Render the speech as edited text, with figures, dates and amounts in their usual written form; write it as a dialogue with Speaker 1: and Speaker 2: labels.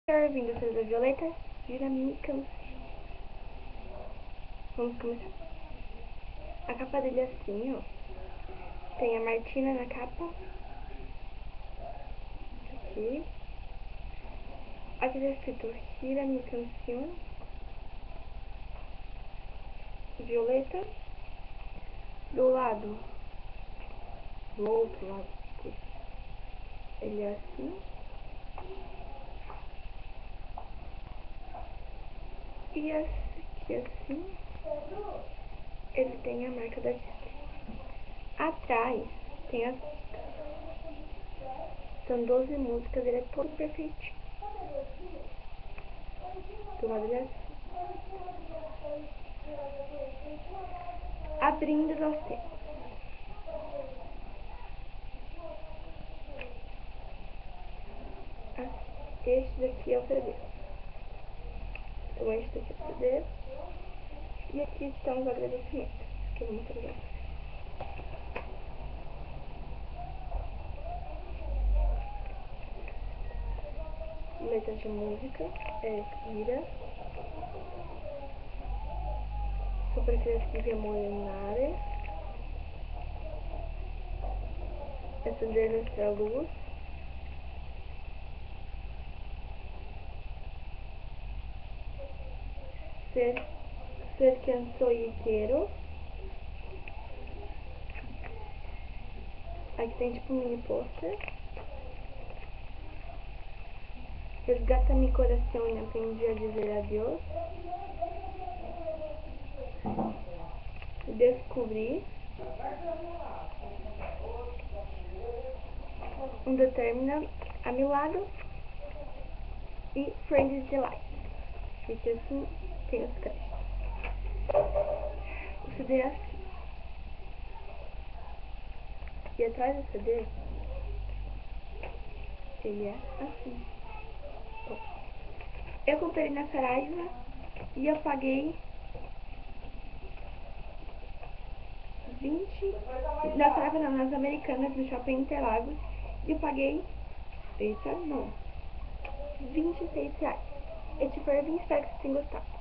Speaker 1: Bem-vindo a da Violeta, gira minha canção. Vamos começar. A capa dele é assim, ó. Tem a Martina na capa. Aqui. Aqui tá escrito Gira minha canção. Violeta. Do lado. Do outro lado. Ele é assim. E aqui assim, ele tem a marca da artista. Atrás tem as... São 12 músicas, ele é todo perfeitinho. Do lado ele é assim. Abrindo nós temos este daqui é o CD. Então este daqui é o CD. E aqui estão os agradecimentos que eu vou mostrar pra vocês. Letra de música é Ira, Super Criativa e Molinare, Acender Nuestra Luz, Ser Quien Soy y Quiero. Aqui tem tipo um mini pôster. Resgata mi coração e aprendi a dizer adeus. Descobri. Um Determina, A Meu Lado e Friends Delight. E que assim tem os créditos. O CD é assim. E atrás do CD, ele é assim. Bom, eu comprei na Saraiva e eu paguei 20... Na Saraiva não, nas Americanas, no Shopping Interlagos. E eu paguei... Eita, não. R$26. Este foi o vídeo, espero que vocês tenham gostado.